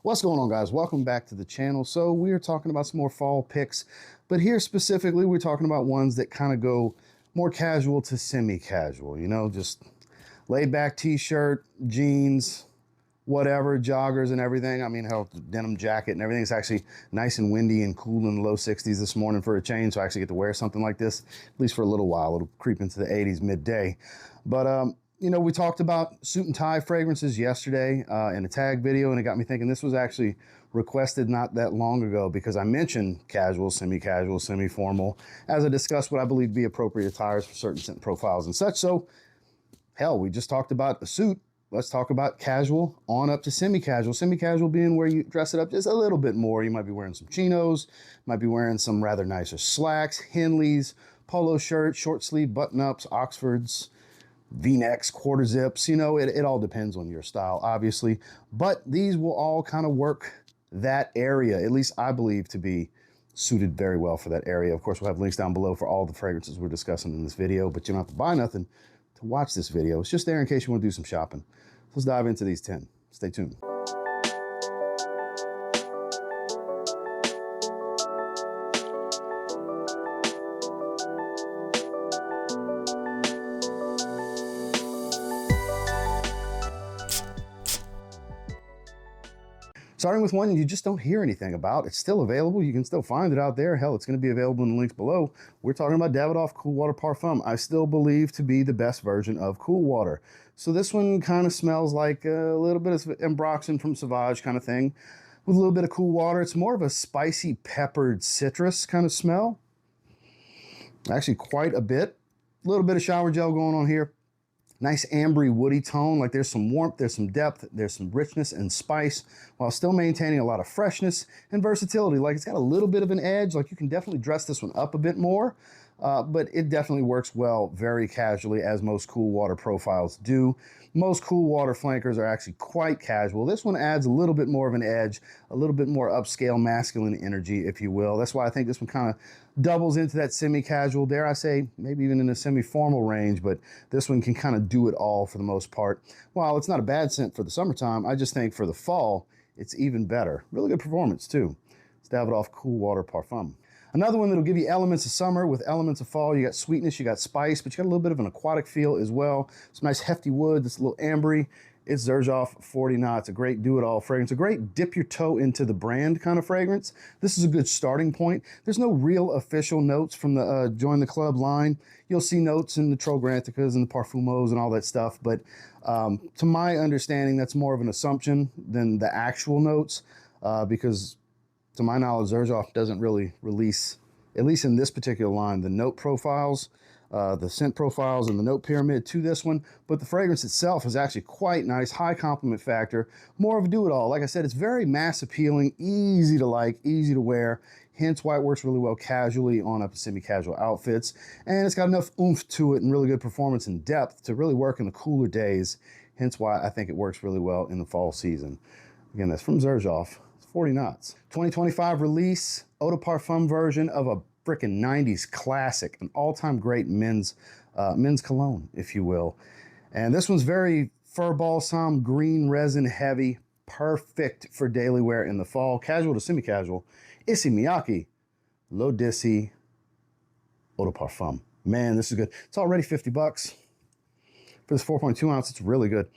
What's going on, guys? Welcome back to the channel. So we are talking about some more fall picks, but here specifically we're talking about ones that kind of go more casual to semi-casual, you know, just laid back t-shirt, jeans, whatever, joggers and everything. I mean, hell, denim jacket and everything. It's actually nice and windy and cool in the low 60s this morning for a change, so I actually get to wear something like this, at least for a little while. It'll creep into the 80s midday. But you know, we talked about suit and tie fragrances yesterday in a tag video, and it got me thinking this was actually requested not that long ago because I mentioned casual, semi-casual, semi-formal as I discussed what I believe to be appropriate attires for certain scent profiles and such. So, hell, we just talked about a suit. Let's talk about casual on up to semi-casual. Semi-casual being where you dress it up just a little bit more. You might be wearing some chinos, might be wearing some rather nicer slacks, Henleys, polo shirts, short sleeve button-ups, Oxfords, V-necks, quarter zips, you know, it all depends on your style, obviously. But these will all kind of work that area, at least I believe to be suited very well for that area. Of course, we'll have links down below for all the fragrances we're discussing in this video, but you don't have to buy nothing to watch this video. It's just there in case you want to do some shopping. Let's dive into these 10. Stay tuned. Starting with one you just don't hear anything about. It's still available. You can still find it out there. Hell, it's going to be available in the links below. We're talking about Davidoff Cool Water Parfum. I still believe to be the best version of Cool Water. So this one kind of smells like a little bit of Ambroxan from Sauvage kind of thing with a little bit of Cool Water. It's more of a spicy peppered citrus kind of smell. Actually quite a bit. A little bit of shower gel going on here. Nice ambery woody tone, like there's some warmth, there's some depth, there's some richness and spice, while still maintaining a lot of freshness and versatility. Like it's got a little bit of an edge, like you can definitely dress this one up a bit more, but it definitely works well very casually, as most Cool Water profiles do. Most Cool Water flankers are actually quite casual. This one adds a little bit more of an edge, a little bit more upscale masculine energy, if you will. That's why I think this one kind of doubles into that semi-casual, dare I say, maybe even in the semi-formal range, but this one can kind of do it all for the most part. While it's not a bad scent for the summertime, I just think for the fall, it's even better. Really good performance too. It's Davidoff Cool Water Parfum. Another one that'll give you elements of summer with elements of fall. You got sweetness, you got spice, but you got a little bit of an aquatic feel as well. Some nice hefty wood, that's a little ambery. It's Xerjoff 40 knots, a great do-it-all fragrance, a great dip your toe into the brand kind of fragrance. This is a good starting point. There's no real official notes from the Join the Club line. You'll see notes in the Trogranticas and the Parfumos and all that stuff, but to my understanding, that's more of an assumption than the actual notes because to my knowledge, Xerjoff doesn't really release, at least in this particular line, the note profiles, the scent profiles and the note pyramid to this one, but the fragrance itself is actually quite nice, high compliment factor, more of a do-it-all. Like I said, it's very mass appealing, easy to like, easy to wear, hence why it works really well casually on up to semi-casual outfits, and it's got enough oomph to it and really good performance and depth to really work in the cooler days, hence why I think it works really well in the fall season. Again, that's from Xerjoff. 40 knots. 2025 release, eau de parfum version of a frickin' 90s classic, an all-time great men's cologne, if you will. And this one's very fur balsam, green resin heavy, perfect for daily wear in the fall, casual to semi-casual. Issey Miyake, L'Eau d'Issey, eau de parfum. Man, this is good. It's already 50 bucks. For this 4.2 ounce, it's really good.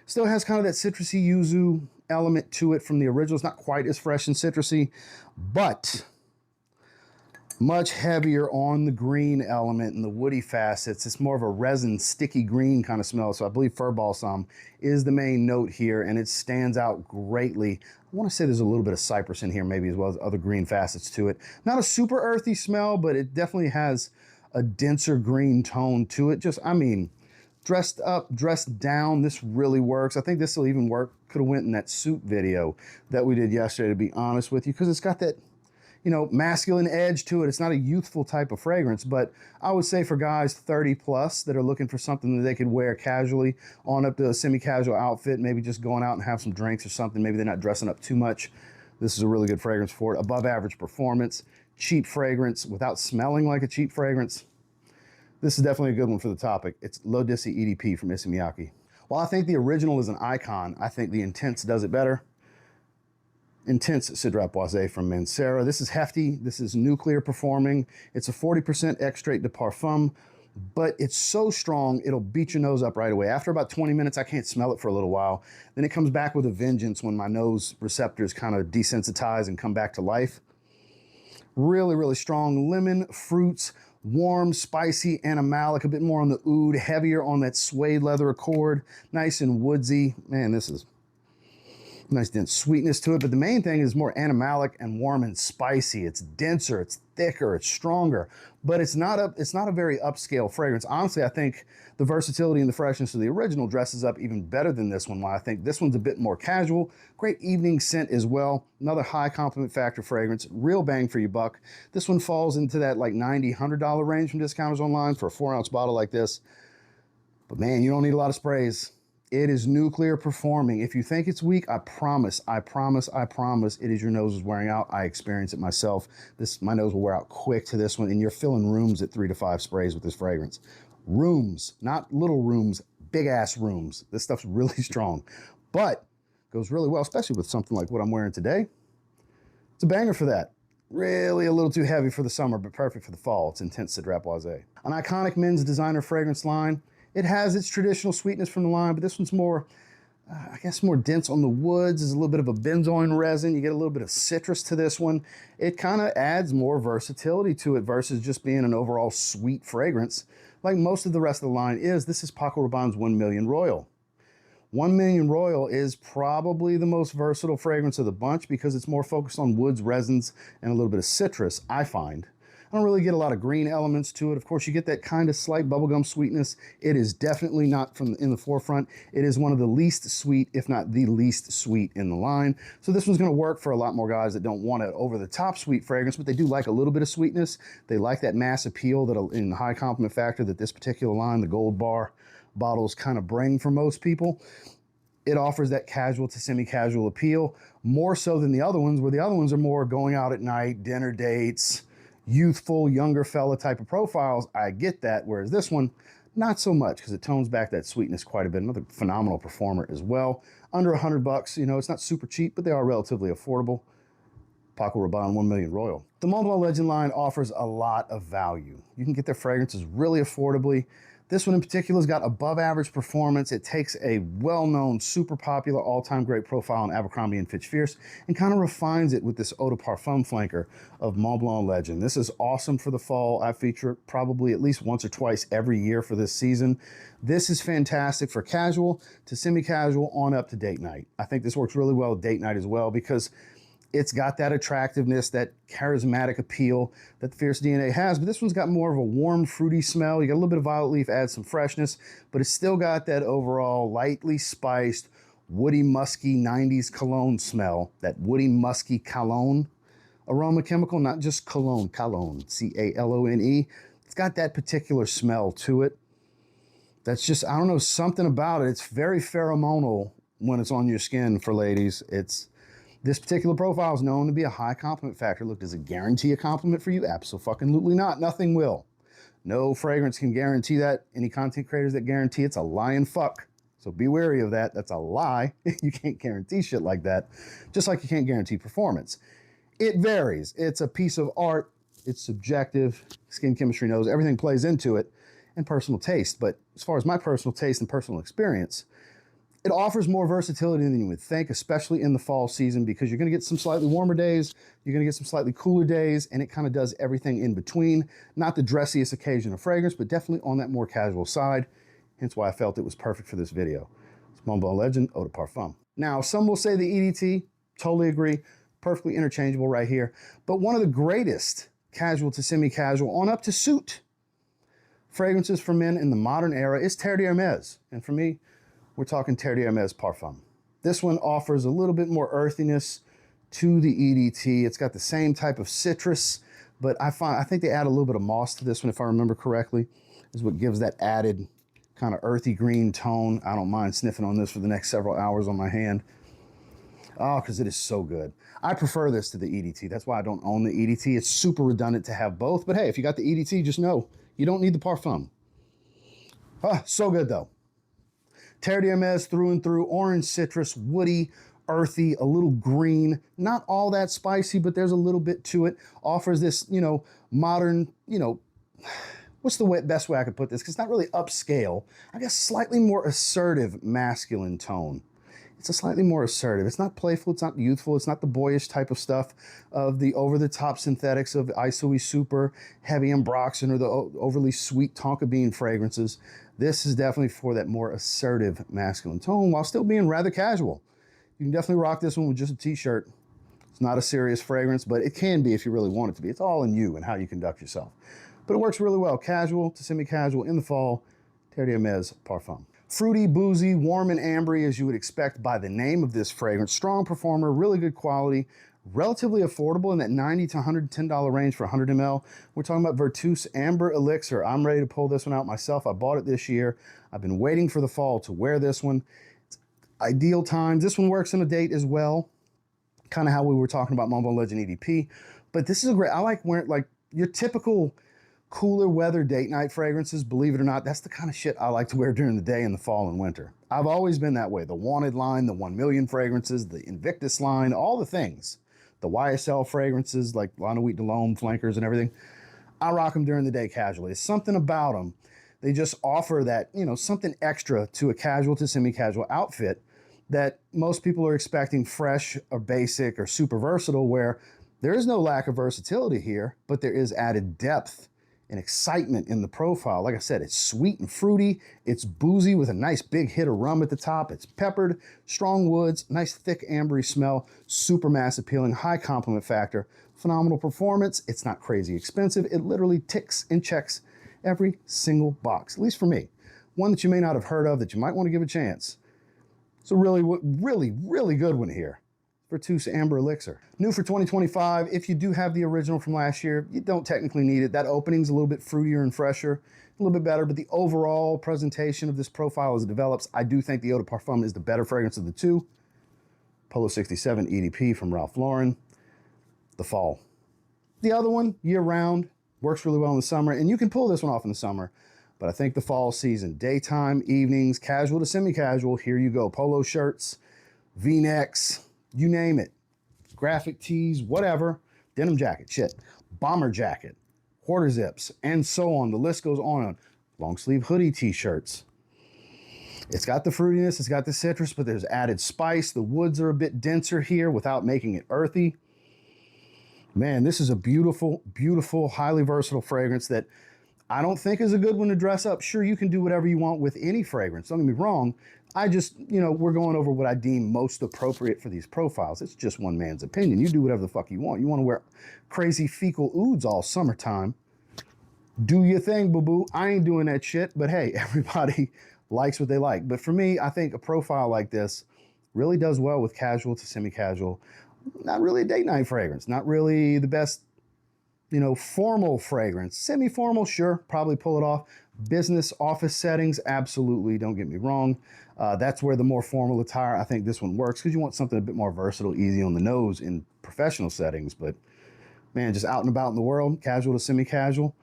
Still has kind of that citrusy yuzu element to it from the original. It's not quite as fresh and citrusy, but much heavier on the green element and the woody facets. It's more of a resin, sticky green kind of smell. So I believe fur balsam is the main note here, and it stands out greatly. I want to say there's a little bit of cypress in here maybe, as well as other green facets to it. Not a super earthy smell, but it definitely has a denser green tone to it. Just, I mean, dressed up, dressed down, this really works. I think this will even work, could have went in that suit video that we did yesterday, to be honest with you, because it's got that, you know, masculine edge to it. It's not a youthful type of fragrance, but I would say for guys 30 plus that are looking for something that they could wear casually on up to a semi-casual outfit, maybe just going out and have some drinks or something, maybe they're not dressing up too much, this is a really good fragrance for it. Above average performance, cheap fragrance without smelling like a cheap fragrance. This is definitely a good one for the topic. It's L'Eau d'Issey EDP from Issey Miyake. While I think the original is an icon, I think the Intense does it better. Intense Cedrat Boise from Mancera. This is hefty. This is nuclear performing. It's a 40% extrait de Parfum, but it's so strong, it'll beat your nose up right away. After about 20 minutes, I can't smell it for a little while. Then it comes back with a vengeance when my nose receptors kind of desensitize and come back to life. Really, really strong. Lemon, fruits, warm, spicy, animalic, a bit more on the oud, heavier on that suede leather accord. Nice and woodsy. Man, this is nice dense sweetness to it, but the main thing is more animalic and warm and spicy. It's denser, it's thicker, it's stronger, but it's not a very upscale fragrance. Honestly, I think the versatility and the freshness of the original dresses up even better than this one. While I think this one's a bit more casual, great evening scent as well. Another high compliment factor fragrance, real bang for your buck. This one falls into that like $90, $100 range from discounters online for a 4-ounce bottle like this. But man, you don't need a lot of sprays. It is nuclear performing. If you think it's weak, I promise, it is your nose is wearing out. I experience it myself. My nose will wear out quick to this one, and you're filling rooms at 3 to 5 sprays with this fragrance. Rooms, not little rooms, big ass rooms. This stuff's really strong, but goes really well, especially with something like what I'm wearing today. It's a banger for that. Really a little too heavy for the summer, but perfect for the fall. It's Intense Cedrat Boise. An iconic men's designer fragrance line. It has its traditional sweetness from the line, but this one's more, I guess, more dense on the woods. There's a little bit of a benzoin resin. You get a little bit of citrus to this one. It kind of adds more versatility to it versus just being an overall sweet fragrance like most of the rest of the line is. This is Paco Rabanne's 1 Million Royal. 1 Million Royal is probably the most versatile fragrance of the bunch because it's more focused on woods, resins, and a little bit of citrus, I find. I don't really get a lot of green elements to it. Of course, you get that kind of slight bubblegum sweetness. It is definitely not in the forefront. It is one of the least sweet, if not the least sweet in the line. So this one's going to work for a lot more guys that don't want an over-the-top sweet fragrance, but they do like a little bit of sweetness. They like that mass appeal that in the high compliment factor that this particular line, the gold bar bottles, kind of bring for most people. It offers that casual to semi-casual appeal, more so than the other ones, where the other ones are more going out at night, dinner dates, youthful, younger fella type of profiles. I get that, whereas this one, not so much, because it tones back that sweetness quite a bit. Another phenomenal performer as well. Under $100, you know, it's not super cheap, but they are relatively affordable. Paco Rabanne 1 Million Royal. The Mont Blanc Legend line offers a lot of value. You can get their fragrances really affordably. This one in particular has got above average performance. It takes a well-known, super popular, all-time great profile in Abercrombie and Fitch Fierce and kind of refines it with this eau de parfum flanker of Mont Blanc Legend. This is awesome for the fall. I feature it probably at least once or twice every year for this season. This is fantastic for casual to semi-casual on up to date night. I think this works really well with date night as well because it's got that attractiveness, that charismatic appeal that the Fierce DNA has, but this one's got more of a warm, fruity smell. You got a little bit of violet leaf, adds some freshness, but it's still got that overall lightly spiced, woody, musky 90s cologne smell, that woody, musky cologne aroma chemical, not just cologne, C-A-L-O-N-E. It's got that particular smell to it. That's just, I don't know, something about it. It's very pheromonal when it's on your skin for ladies. This particular profile is known to be a high compliment factor. Look, does it guarantee a compliment for you? Absolutely not. Nothing will. No fragrance can guarantee that. Any content creators that guarantee it's a lie and fuck. So be wary of that. That's a lie. You can't guarantee shit like that. Just like you can't guarantee performance. It varies. It's a piece of art. It's subjective. Skin chemistry knows. Everything plays into it, and personal taste. But as far as my personal taste and personal experience, it offers more versatility than you would think, especially in the fall season, because you're going to get some slightly warmer days, you're going to get some slightly cooler days, and it kind of does everything in between. Not the dressiest occasion of fragrance, but definitely on that more casual side. Hence why I felt it was perfect for this video. It's Mont Blanc Legend Eau de Parfum. Now, some will say the EDT, totally agree, perfectly interchangeable right here. But one of the greatest casual to semi-casual on up to suit fragrances for men in the modern era is Terre d'Hermès. And for me, we're talking Terre d'Hermès Parfum. This one offers a little bit more earthiness to the EDT. It's got the same type of citrus, but I think they add a little bit of moss to this one, if I remember correctly, is what gives that added kind of earthy green tone. I don't mind sniffing on this for the next several hours on my hand. Oh, because it is so good. I prefer this to the EDT. That's why I don't own the EDT. It's super redundant to have both, but hey, if you got the EDT, just know you don't need the Parfum. Ah, so good though. Terre d'Hermès through and through, orange citrus, woody, earthy, a little green, not all that spicy, but there's a little bit to it. Offers this, you know, modern, you know, what's the best way I could put this? Because it's not really upscale. I guess slightly more assertive masculine tone. It's a slightly more assertive. It's not playful. It's not youthful. It's not the boyish type of stuff of the over-the-top synthetics of Issey Super, Heavy Ambroxan, or the overly sweet Tonka Bean fragrances. This is definitely for that more assertive masculine tone while still being rather casual. You can definitely rock this one with just a t-shirt. It's not a serious fragrance, but it can be if you really want it to be. It's all in you and how you conduct yourself. But it works really well. Casual to semi-casual in the fall. Terre d'Hermès Parfum. Fruity, boozy, warm, and ambery as you would expect by the name of this fragrance. Strong performer, really good quality, relatively affordable in that $90 to $110 range for 100 ml. We're talking about Vertus Amber Elixir. I'm ready to pull this one out myself. I bought it this year. I've been waiting for the fall to wear this one. It's ideal times. This one works in a date as well. Kind of how we were talking about Mont Legend EDP. But this is a great, I like wearing like your typical cooler weather date night fragrances. Believe it or not, that's the kind of shit I like to wear during the day in the fall and winter. I've always been that way. The Wanted line, the 1 million fragrances, the Invictus line, all the things. The YSL fragrances like La Nuit de l'Homme, Flankers, and everything. I rock them during the day casually. It's something about them. They just offer that, you know, something extra to a casual to semi-casual outfit that most people are expecting fresh or basic or super versatile, where there is no lack of versatility here, but there is added depth and excitement in the profile. Like I said, it's sweet and fruity. It's boozy with a nice big hit of rum at the top. It's peppered, strong woods, nice thick ambery smell, super mass appealing, high compliment factor, phenomenal performance. It's not crazy expensive. It literally ticks and checks every single box, at least for me. One that you may not have heard of that you might want to give a chance. It's a really good one here. Vertus Amber Elixir. New for 2025. If you do have the original from last year, you don't technically need it. That opening's a little bit fruitier and fresher, a little bit better, but the overall presentation of this profile as it develops, I do think the Eau de Parfum is the better fragrance of the two. Polo 67 EDP from Ralph Lauren. The fall. The other one, year-round, works really well in the summer, and you can pull this one off in the summer, but I think the fall season, daytime, evenings, casual to semi-casual, here you go. Polo shirts, V-necks, you name it. Graphic tees, whatever. Denim jacket, shit. Bomber jacket, quarter zips, and so on. The list goes on. Long sleeve hoodie t-shirts. It's got the fruitiness, it's got the citrus, but there's added spice. The woods are a bit denser here without making it earthy. Man, this is a beautiful, beautiful, highly versatile fragrance that I don't think is a good one to dress up. Sure, you can do whatever you want with any fragrance. Don't get me wrong. I just, you know, we're going over what I deem most appropriate for these profiles. It's just one man's opinion. You do whatever the fuck you want. You want to wear crazy fecal ouds all summertime. Do your thing, boo-boo. I ain't doing that shit, but hey, everybody likes what they like. But for me, I think a profile like this really does well with casual to semi-casual. Not really a date night fragrance. Not really the best, you know, formal fragrance. Semi-formal, sure, probably pull it off. Business, office settings, absolutely, don't get me wrong. That's where the more formal attire, I think this one works, because you want something a bit more versatile, easy on the nose in professional settings. But man, just out and about in the world, casual to semi-casual,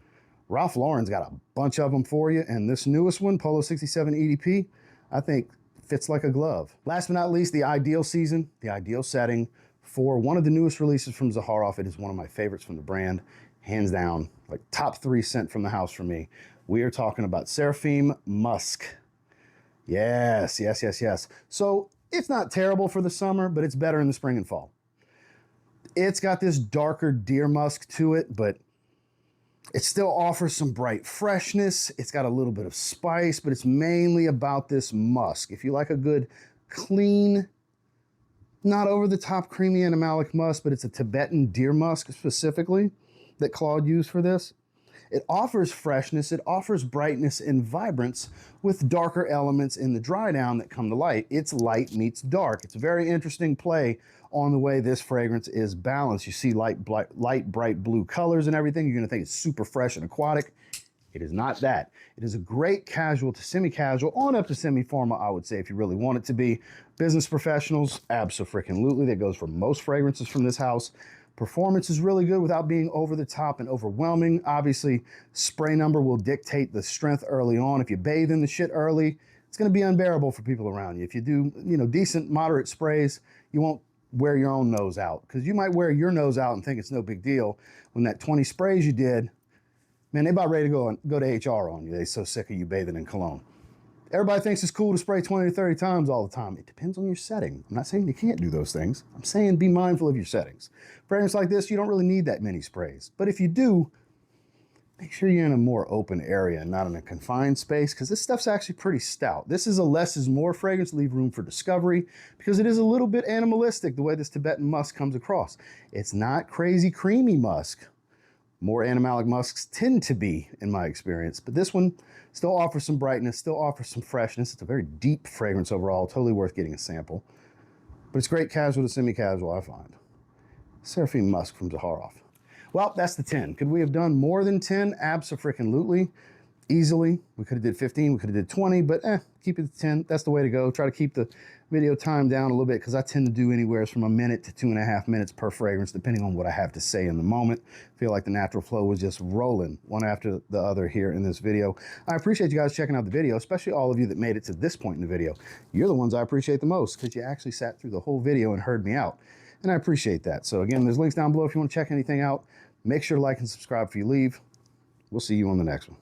Ralph Lauren's got a bunch of them for you. And this newest one, Polo 67 EDP, I think fits like a glove. Last but not least, the ideal season, the ideal setting for one of the newest releases from Zaharoff. It is one of my favorites from the brand, hands down, like top 3 scent from the house for me. We are talking about Seraphim Musk. Yes, yes, yes, yes. So it's not terrible for the summer, but it's better in the spring and fall. It's got this darker deer musk to it, but it still offers some bright freshness. It's got a little bit of spice, but it's mainly about this musk. If you like a good, clean, not over-the-top creamy animalic musk, but it's a Tibetan deer musk specifically that Claude used for this. It offers freshness, it offers brightness and vibrance with darker elements in the dry down that come to light. It's light meets dark. It's a very interesting play on the way this fragrance is balanced. You see light, bright blue colors and everything. You're gonna think it's super fresh and aquatic. It is not that. It is a great casual to semi-casual, on up to semi-formal, I would say, if you really want it to be. Business professionals, abso-freaking-lutely. That goes for most fragrances from this house. Performance is really good without being over the top and overwhelming. Obviously, spray number will dictate the strength early on. If you bathe in the shit early, it's gonna be unbearable for people around you. If you do, you know, decent, moderate sprays, you won't wear your own nose out, because you might wear your nose out and think it's no big deal when that 20 sprays you did, man, they about ready to go to HR on you. They're so sick of you bathing in cologne. Everybody thinks it's cool to spray 20 to 30 times all the time. It depends on your setting. I'm not saying you can't do those things. I'm saying be mindful of your settings. Fragrance like this, you don't really need that many sprays. But if you do, make sure you're in a more open area and not in a confined space, because this stuff's actually pretty stout. This is a less is more fragrance, leave room for discovery, because it is a little bit animalistic the way this Tibetan musk comes across. It's not crazy creamy musk. More animalic musks tend to be, in my experience, but this one still offers some brightness, still offers some freshness. It's a very deep fragrance overall, totally worth getting a sample. But it's great casual to semi-casual, I find. Seraphim Musk from Zaharoff. Well, that's the 10. Could we have done more than 10? Abso-freaking-lutely. Easily. We could have did 15, we could have did 20, but keep it to 10. That's the way to go. Try to keep the video time down a little bit, because I tend to do anywhere from a minute to 2.5 minutes per fragrance, depending on what I have to say in the moment. I feel like the natural flow was just rolling one after the other here in this video. I appreciate you guys checking out the video, especially all of you that made it to this point in the video. You're the ones I appreciate the most, because you actually sat through the whole video and heard me out. And I appreciate that. So again, there's links down below if you want to check anything out. Make sure to like and subscribe before you leave. We'll see you on the next one.